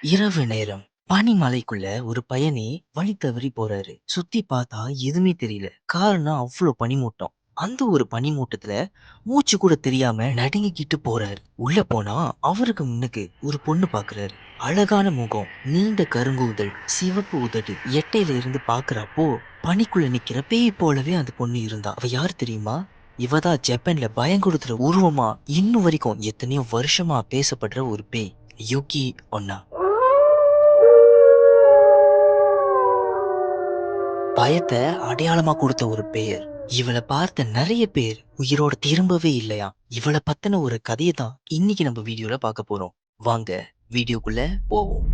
இரவு நேரம். பனிமலைக்குள்ள ஒரு பயணி வழி தவறி போறாரு. சுத்தி பார்த்தா எதுவுமே தெரியல. காரணம் அவ்ளோ பனிமூட்டம். அந்த ஒரு பனிமூட்டத்துல மூச்சு கூட தெரியாம நடுங்கிக்கிட்டு போறாரு. உள்ள போனா அவருக்கு முன்னுக்கு ஒரு பொண்ணு பாக்குறாரு. அழகான முகம், நீண்ட கருங்கூந்தல், சிவப்பு உதடு. எட்டையில இருந்து பாக்குறப்போ பனிக்குள்ள நிக்கிற பேய் போலவே அந்த பொண்ணு இருந்தா. அவ யார் தெரியுமா? இவதான் ஜப்பான்ல பயங்கொடுத்துற உருவமா இன்னும் வரைக்கும் எத்தனையோ வருஷமா பேசப்படுற ஒரு பேய். யூகி ஒன்னா. பயத்த அடையாளமா கொடுத்த ஒரு பெயர். இவள பார்த்த நிறைய பேர் உயிரோட திரும்பவே இல்லையா. இவள பத்தின ஒரு கதையை தான் இன்னைக்கு நம்ம வீடியோல பார்க்க போறோம். வாங்க வீடியோக்குள்ள போவோம்.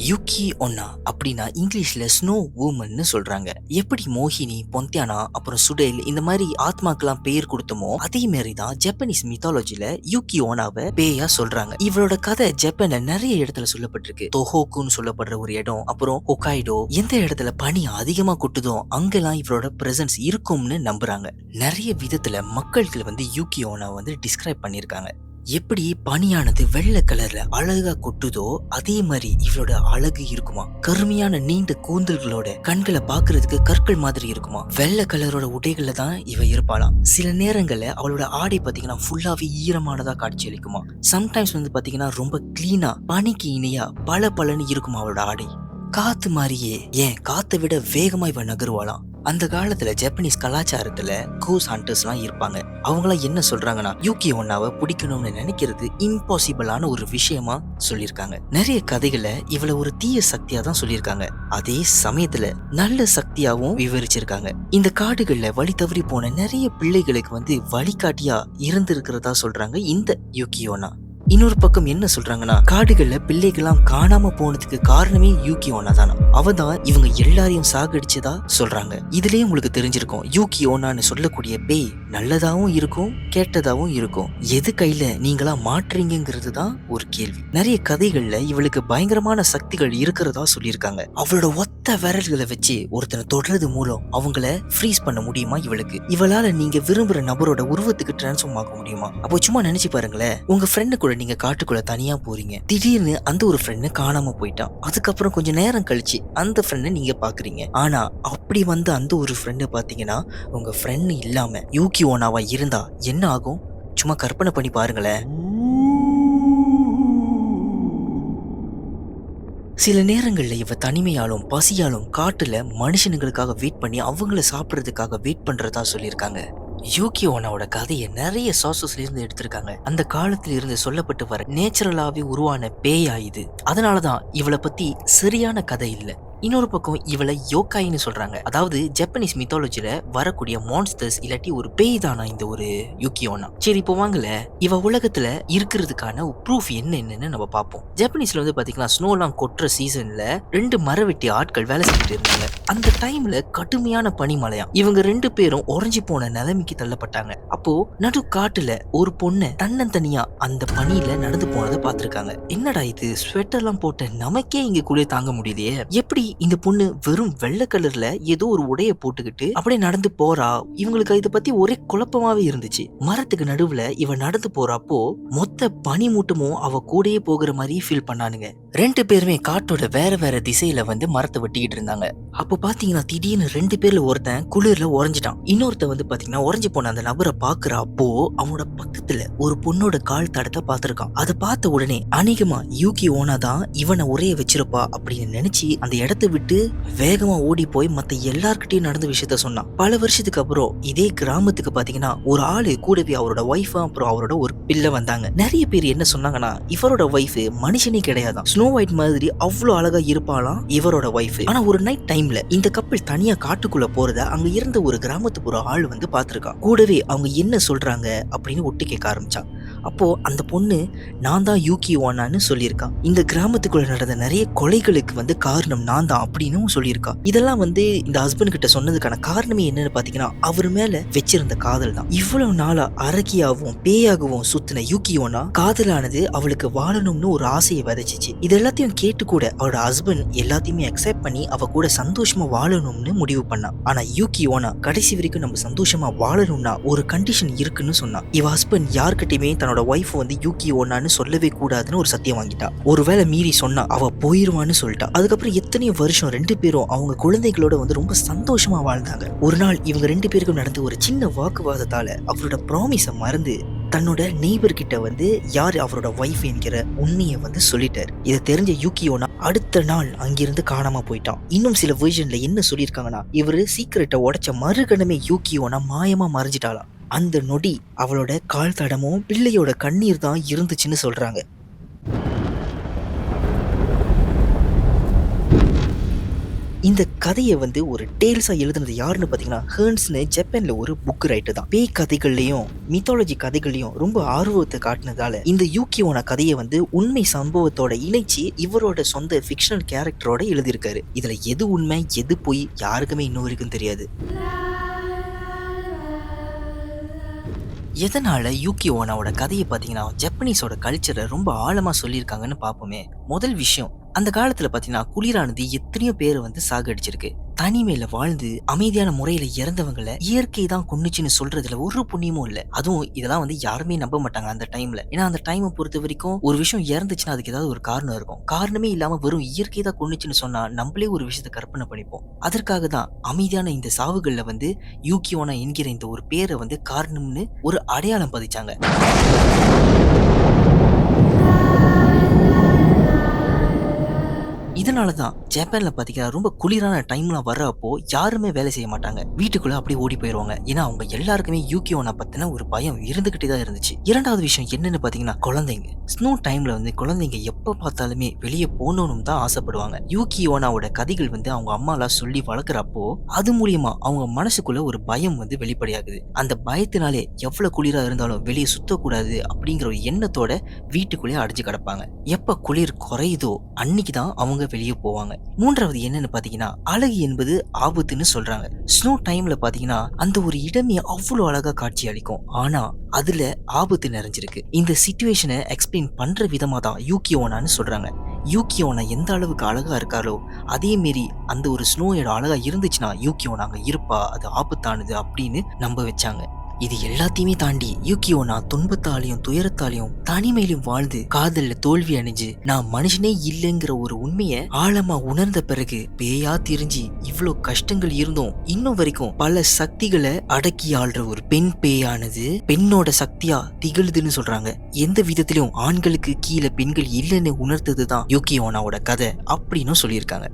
யுக்கி ஒன்னா அப்படின்னா இங்கிலீஷ்ல ஸ்னோ வூமன்னு சொல்றாங்க. எப்படி மோகினி, பொந்தியானா, அப்புறம் சுடேல் இந்த மாதிரி ஆத்மாக்கெல்லாம் பெயர் கொடுத்தமோ அதே மாதிரி தான் ஜப்பானீஸ் மித்தாலஜில யூகி ஓனாவை பேயா சொல்றாங்க. இவரோட கதை ஜப்பான்ல நிறைய இடத்துல சொல்லப்பட்டிருக்கு. தொஹோக்குன்னு சொல்லப்படுற ஒரு இடம், அப்புறம் ஹொக்காய்டோ, எந்த இடத்துல பனி அதிகமா கொட்டுதோ அங்கெல்லாம் இவரோட பிரசன்ஸ் இருக்கும்னு நம்புறாங்க. நிறைய விதத்துல மக்கள்கள் யூகி ஓனா டிஸ்கிரைப் பண்ணியிருக்காங்க. எப்படி பனியானது வெள்ளை கலர்ல அழகா கொட்டுதோ அதே மாதிரி இவளோட அழகு இருக்குமா. கருமையான நீண்ட கூந்தல்களோட கண்களை பாக்குறதுக்கு கற்கள் மாதிரி இருக்குமா. வெள்ளை கலரோட உடைகள்ல தான் இவ இருப்பாளாம். சில நேரங்கள்ல அவளோட ஆடை பாத்தீங்கன்னா ஃபுல்லாவே ஈரமானதா காட்சி அளிக்குமா. சம்டைம்ஸ் பாத்தீங்கன்னா ரொம்ப கிளீனா பனிக்கு இணையா பல பலன்னு இருக்குமா அவளோட ஆடை. காத்து மாதிரியே, ஏன் காத்தை விட வேகமா இவ நகருவாளாம். அந்த காலத்துல ஜப்பானீஸ் கலாச்சாரத்துல கோஸ் ஹண்டர்ஸ்லாம் இருப்பாங்க. அவங்களாம் என்ன சொல்றாங்கன்னா யூகி ஒன்னாவை பிடிக்கணும்னு நினைக்கிறது இம்பாசிபிளான ஒரு விஷயமா சொல்லியிருக்காங்க. நிறைய கதைகளை இவளை ஒரு தீய சக்தியா தான் சொல்லியிருக்காங்க. அதே சமயத்துல நல்ல சக்தியாவும் விவரிச்சிருக்காங்க. இந்த காடுகள்ல வழி தவறி போன நிறைய பிள்ளைகளுக்கு வழிகாட்டியா இருந்திருக்கிறதா சொல்றாங்க இந்த யூகி ஒன்னா. இன்னொரு பக்கம் என்ன சொல்றாங்கன்னா காடுகள்ல பிள்ளைகள்லாம் காணாம போனதுக்கு காரணமே யூகி ஓனா தானா. அவதான் இவங்க எல்லாரையும் சாகடிச்சதா சொல்றாங்க. இதுலயே உங்களுக்கு தெரிஞ்சிருக்கும் யூகி ஓனான்னு சொல்லக்கூடிய பேய் நல்லதாவும் இருக்கும் கேட்டதாவும் இருக்கும். எது கையில நீங்களா மாற்றுறீங்கிறது தான் ஒரு கேள்வி. நிறைய கதைகள்ல இவளுக்கு பயங்கரமான சக்திகள் இருக்கிறதா சொல்லியிருக்காங்க. அவளோட ஒத்த விரல்களை வச்சு ஒருத்தனை தொடர்றது மூலம் அவங்கள ஃப்ரீஸ் பண்ண முடியுமா இவளுக்கு. இவளால நீங்க விரும்புற நபரோட உருவத்துக்கு டிரான்ஸ்ஃபார்ம் ஆக முடியுமா. அப்போ சும்மா நினைச்சு பாருங்களேன், உங்க ஃப்ரெண்டு கூட நீங்க காட்டுக்குள்ள தனியா போறீங்க. திடீர்னு அந்த ஒரு ஃப்ரெண்ட் காணாம போயிட்டான். அதுக்கப்புறம் கொஞ்ச நேரம் கழிச்சு அந்த ஃப்ரெண்டை நீங்க பாக்குறீங்க. ஆனா அப்படி அந்த ஒரு ஃப்ரெண்டை பாத்தீங்கன்னா உங்க ஃப்ரெண்ட் இல்லாம யூகி ஓனாவா இருந்தா என்ன ஆகும்? சும்மா கற்பனை பண்ணி பாருங்களேன். சில நேரங்கள்ல இவ தனிமையாலும் பசியாலும் காட்டுல மனுஷனுங்களுக்காக வெயிட் பண்ணி அவங்கள சாப்பிடுறதுக்காக வெயிட் பண்றதா சொல்லியிருக்காங்க. யூகி ஓனாவோட கதையை நிறைய சோர்சஸ்ல இருந்து எடுத்திருக்காங்க. அந்த காலத்துல இருந்து சொல்லப்பட்டு வர நேச்சுரலாவே உருவான பேயா இது. அதனாலதான் இவளை பத்தி சரியான கதை இல்ல. இன்னொரு பக்கம் இவளை யோக்காயின்னு சொல்றாங்க. அதாவது ஜப்பானீஸ் மித்தாலஜில வரக்கூடிய மான்ஸ்டர்ஸ் இல்லாட்டி ஒரு பேய் தானா இந்த ஒரு யூகி ஓனா. சரி இப்போ வாங்கல இவ உலகத்துல இருக்கிறதுக்கான ப்ரூஃப் என்னன்னு நம்ம பார்ப்போம். ஜப்பானீஸ்ல பாத்தீங்கன்னா ஸ்னோலாம் கொட்டுற சீசன்ல 2 மரவெட்டி ஆட்கள் வேலை செஞ்சுட்டு இருந்தாங்க. அந்த டைம்ல கடுமையான பனிமழையா. இவங்க 2 பேரும் உறைஞ்சி போன நிலைமைக்கு தள்ளப்பட்டாங்க. அப்போ நடு காட்டுல ஒரு பொண்ணு தன்னந்தனியா அந்த பனியில நடந்து போனதை பார்த்திருக்காங்க. என்னடா இது, ஸ்வெட்டர்லாம் போட்ட நமக்கே இங்க குளிர் தாங்க முடியலையே, எப்படி இந்த பொண்ணு வெறும் வெள்ளை கலர்ல ஏதோ ஒரு உடைய போட்டுக்கிட்டு அப்படியே நடந்து போறா. இவங்களுக்கு இதை பத்தி ஒரே குழப்பமாவே இருந்துச்சு. மரத்துக்கு நடுவுல இவ நடந்து போறப்போ மொத்த பனிமூட்டமும் அவ கூடயே போகிற மாதிரி ஃபீல் பண்ணானுங்க. 2 பேருமே காட்டோட வேற வேற திசையில மரத்தை வெட்டிக்கிட்டு இருந்தாங்க. அப்போ பாத்தீங்கன்னா திடீர்னு 2 பேர்ல ஒருத்தன் குளிர்ல உறைஞ்சிட்டான். இன்னொருத்த பாத்தீங்கன்னா உறைஞ்சு போன அந்த நபரை பாக்குறப்போ அவனோட பக்கத்துல ஒரு பொண்ணோட கால் தடத்தை பார்த்திருக்கான். அதை பார்த்த உடனே அநேகமா யூகி ஓனா தான் இவனை உரைய வச்சிருப்பா அப்படின்னு நினைச்சு அந்த இடத்தை விட்டு வேகமா ஓடி போய் மத்த எல்லார்கிட்டையும் நடந்த விஷயத்த சொன்னான். பல வருஷத்துக்கு அப்புறம் இதே கிராமத்துக்கு பாத்தீங்கன்னா ஒரு ஆளு கூடவே அவரோட ஒய்ஃப் அப்புறம் அவரோட ஒரு பிள்ளை வந்தாங்க. நிறைய பேர் என்ன சொன்னாங்கன்னா இவரோட ஒய்ஃப் மனுஷனே கிடையாதான், ஸ்னோ ஒயிட் மாதிரி அவ்வளவு அழகா இருப்பாளாம் இவரோட ஒய்ஃப். ஆனா ஒரு நைட் டைம்ல இந்த கப்பல் தனியா காட்டுக்குள்ள போறத அங்க இருந்த ஒரு கிராமத்துப்புற ஆள் பாத்திருக்கான். கூடவே அவங்க என்ன சொல்றாங்க அப்படின்னு ஒட்டு கேட்க ஆரம்பிச்சான். அப்போ அந்த பொண்ணு நான் தான் யூகி ஓனான்னு சொல்லியிருக்கா. இந்த கிராமத்துக்குள்ள நடந்த நிறைய கொலைகளுக்கு வந்து காரணம் நான் தான் அப்படின்னு சொல்லியிருக்கா. இதெல்லாம் வந்து இந்த ஹஸ்பண்ட் கிட்ட சொன்னதுக்கான காரணமே என்னன்னு பாத்தீங்கன்னா அவர் மேல வச்சிருந்த காதல் தான். இவ்வளவு நாளா அரக்கியாவும் பேயாகவும் சுத்தின யூகி ஓனா காதலானது அவளுக்கு வாழணும்னு ஒரு ஆசையை விதைச்சிச்சு. இது எல்லாத்தையும் கேட்டு கூட அவரோட ஹஸ்பண்ட் எல்லாத்தையுமே அக்செப்ட் பண்ணி அவ கூட சந்தோஷமா வாழணும்னு முடிவு பண்ணா. ஆனா யூகி ஓனா கடைசி வரைக்கும் நம்ம சந்தோஷமா வாழணும்னா ஒரு கண்டிஷன் இருக்குன்னு சொன்னா. இவ ஹஸ்பண்ட் யார்கிட்டயுமே தன்னோட ஒய்ஃப் வந்து யூகி ஓனான்னு சொல்லவே கூடாதுன்னு ஒரு சத்தியம் வாங்கிட்டா. ஒருவேளை மீறி சொன்னா அவ போயிருவான்னு சொல்லிட்டா. அதுக்கப்புறம் எத்தனையோ வருஷம் ரெண்டு பேரும் அவங்க குழந்தைகளோட வந்து ரொம்ப சந்தோஷமா வாழ்ந்தாங்க. ஒரு நாள் இவங்க ரெண்டு பேருக்கும் நடந்த ஒரு சின்ன வாக்குவாதத்தால அவரோட ப்ராமிஸை மறந்து தன்னோட நெய்பர் கிட்ட வந்து யார் அவரோட ஒய்ஃப் என்கிற உண்மையை வந்து சொல்லிட்டாரு. இதை தெரிஞ்ச யூகி ஓனா அடுத்த நாள் அங்கிருந்து காணாம போயிட்டான். இன்னும் சில வெர்ஷன்ல என்ன சொல்லியிருக்காங்கன்னா இவரு சீக்கிரட்டை உடைச்ச மறுகணமே யூகி ஓனா மாயமா மறைஞ்சிட்டாளாம். அந்த நொடி அவளோட கால் தடமும் பிள்ளையோட கண்ணீர் தான் இருந்துச்சுன்னு சொல்றாங்க. இந்த கதையை வந்து ஒரு டேல்ஸா எழுதுனது யாருன்னு பாத்தீங்கன்னா ஹெர்ன்ஸ்னு ஜப்பான்ல ஒரு புக் ரைட்டர் தான். பேய் கதைகள்லயும் மித்தாலஜி கதைகள்லயும் ரொம்ப ஆர்வத்தை காட்டினதால இந்த யூகி ஓனா கதையை வந்து உண்மை சம்பவத்தோட இணைச்சு இவரோட சொந்த ஃபிக்ஷனல் கேரக்டரோட எழுதியிருக்காரு. இதுல எது உண்மை எது பொய் யாருக்குமே இன்னும் வரைக்கும் தெரியாது. எதனால யூகி ஓனாவோட கதையை பார்த்தீங்கன்னா ஜப்பனீஸோட கல்ச்சரை ரொம்ப ஆழமா சொல்லியிருக்காங்கன்னு பார்ப்போமே. முதல் விஷயம், அந்த காலத்துல பார்த்தீங்கன்னா குளிரானது எத்தனையோ பேரை வந்து சாகடிச்சிருக்கு. தனிமையில வாழ்ந்து அமைதியான முறையில இறந்தவங்களை இயற்கை தான் கொன்னுச்சுன்னு சொல்றதுல ஒரு புண்ணியமும் இல்லை. அதுவும் இதெல்லாம் வந்து யாருமே நம்ப மாட்டாங்க அந்த டைம்ல. ஏன்னா அந்த டைமை பொறுத்த வரைக்கும் ஒரு விஷயம் இறந்துச்சுன்னா அதுக்கு ஏதாவது ஒரு காரணம் இருக்கும். காரணமே இல்லாம வெறும் இயற்கை தான் கொன்னுச்சுன்னு சொன்னா நம்மளே ஒரு விஷயத்த கற்பனை பண்ணிப்போம். அதற்காக தான் அமைதியான இந்த சாவுகள்ல வந்து யூகி ஓனா என்கிற இந்த ஒரு பேரை வந்து காரணம்னு ஒரு அடையாளம் பதிச்சாங்க. இதனாலதான் ஜப்பான்ல பாத்தீங்கன்னா ரொம்ப குளிரான டைம்லாம் வர்றப்போ யாருமே வேலை செய்ய மாட்டாங்க. வீட்டுக்குள்ள அப்படியே ஓடி போயிருவாங்க. ஏன்னா அவங்க எல்லாருக்குமே யூகி ஓனா பத்தின ஒரு பயம் இருந்துகிட்டே தான் இருந்துச்சு. இரண்டாவது விஷயம் என்னன்னு பாத்தீங்கன்னா குழந்தைங்க. ஸ்னோ டைம்ல வந்து குழந்தைங்க எப்ப பார்த்தாலுமே வெளியே போகணும்னு தான் ஆசைப்படுவாங்க. யூகி ஓனாவோட கதைகள் வந்து அவங்க அம்மாலாம் சொல்லி வளர்க்குறப்போ அது மூலியமா அவங்க மனசுக்குள்ள ஒரு பயம் வந்து வெளிப்படையாகுது. அந்த பயத்தினாலே எவ்வளவு குளிரா இருந்தாலும் வெளியே சுத்தக்கூடாது அப்படிங்கிற ஒரு எண்ணத்தோட வீட்டுக்குள்ளேயே அடைஞ்சு கிடப்பாங்க. எப்ப குளிர் குறையுதோ அன்னைக்குதான் அவங்க வெளியே போவாங்க. மூன்றாவது என்னன்னு பாத்தீங்கன்னா அழகு என்பது ஆபத்துன்னு சொல்றாங்க. ஸ்னோ டைம்ல பாத்தீங்கன்னா அந்த ஒரு இடமே அவ்வளவு அழகா காட்சி அளிக்கும். ஆனா அதுல ஆபத்து நிறைஞ்சிருக்கு. இந்த சிச்சுவேஷனை எக்ஸ்பிளைன் பண்ற விதமா தான் யூகி ஓனான்னு சொல்றாங்க. யூகி ஓனா எந்த அளவுக்கு அழகா இருக்காரோ அதே மாரி அந்த ஒரு ஸ்னோயோட அழகா இருந்துச்சுன்னா யூகி ஓனா அங்க இருப்பா, அது ஆபத்தானது அப்படின்னு நம்ப வச்சாங்க. இது எல்லாத்தையுமே தாண்டி யூகி ஓனா துன்பத்தாலையும் துயரத்தாலையும் தனிமையிலும் வாழ்ந்து காதல்ல தோல்வி அணிஞ்சு நான் மனுஷனே இல்லைங்கிற ஒரு உண்மையை ஆழமா உணர்ந்த பிறகு பேயா திரிஞ்சு இவ்வளோ கஷ்டங்கள் இருந்தும் இன்னும் வரைக்கும் பல சக்திகளை அடக்கி ஆள்ற ஒரு பெண் பேயானது பெண்ணோட சக்தியா திகழுதுன்னு சொல்றாங்க. எந்த விதத்திலும் ஆண்களுக்கு கீழே பெண்கள் இல்லைன்னு உணர்த்ததுதான் யூகி ஓனாவோட கதை அப்படின்னு சொல்லியிருக்காங்க.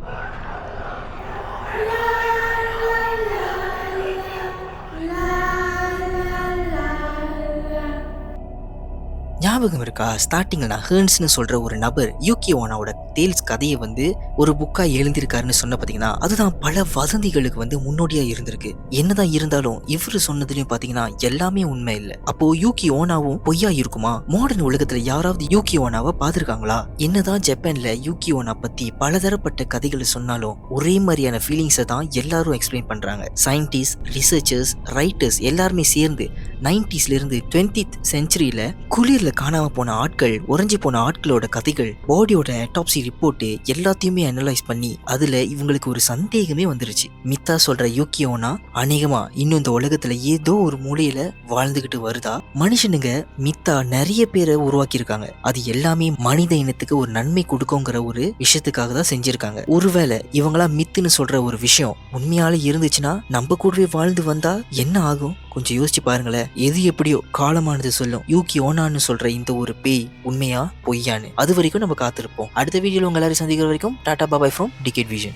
ஞாபகம் இருக்கா, ஸ்டார்டிங்ல நான் ஹெர்ன்ஸ்னு சொல்ற ஒரு நபர் யூகி ஓனாவோட டேல்ஸ் கதையை வந்து ஒரு புக்கா எழுந்திருக்காருன்னு சொன்ன பாத்தீங்கன்னா அதுதான் பல வதந்திகளுக்கு வந்து முன்னோடியா இருந்திருக்கு. என்னதான் இருந்தாலும் இவரு சொன்னதுலயும் பாத்தீங்கன்னா எல்லாமே உண்மை இல்லை. அப்போ யூகி ஓனாவும் பொய்யா இருக்குமா? மாடர்ன் உலகத்துல யாராவது யூகி ஓனாவை பாத்திருக்காங்களா? என்னதான் ஜப்பான்ல யூகி ஓனா பத்தி பலதரப்பட்ட கதைகளை சொன்னாலும் ஒரே மாதிரியான ஃபீலிங்ஸை தான் எல்லாரும் எக்ஸ்பிளைன் பண்றாங்க. சயின்டிஸ்ட், ரிசர்ச்சர்ஸ், ரைட்டர்ஸ் எல்லாருமே சேர்ந்து 90ஸ்ல இருந்து 20th செஞ்சுரியில குளிர்ல காணாம போன ஆட்கள், உறைஞ்சி போன ஆட்களோட கதைகள், பாடியோட ஆட்டாப்சி ரிப்போர்ட் எல்லாத்தையுமே அனலைஸ் பண்ணி அதுல இவங்களுக்கு ஒரு சந்தேகமே வந்துருச்சு. மித்தா சொல்ற யூகி ஓனா அநேகமா இன்னும் இந்த உலகத்துல ஏதோ ஒரு மூலையில வாழ்ந்துகிட்டு வருதா? மனுஷனுங்க மித்தா நிறைய பேரை உருவாக்கி இருக்காங்க. அது எல்லாமே மனித இனத்துக்கு ஒரு நன்மை கொடுக்குங்கிற ஒரு விஷயத்துக்காக தான் செஞ்சிருக்காங்க. ஒருவேளை இவங்களா மித்துன்னு சொல்ற ஒரு விஷயம் உண்மையால இருந்துச்சுன்னா நம்ம கூடவே வாழ்ந்து வந்தா என்ன ஆகும்? கொஞ்சம் யோசிச்சு பாருங்களேன். எது எப்படியோ காலமானது சொல்லும் யூகி ஓனான்னு சொல்ற இந்த ஒரு பேய் உண்மையா பொய்யான்னு. அது வரைக்கும் நம்ம காத்திருப்போம். அடுத்த வீடியோல உங்க எல்லாரும் சந்திக்கிற வரைக்கும் டாடா பாபாய் ஃப்ரம் டிகேட் விஷன்.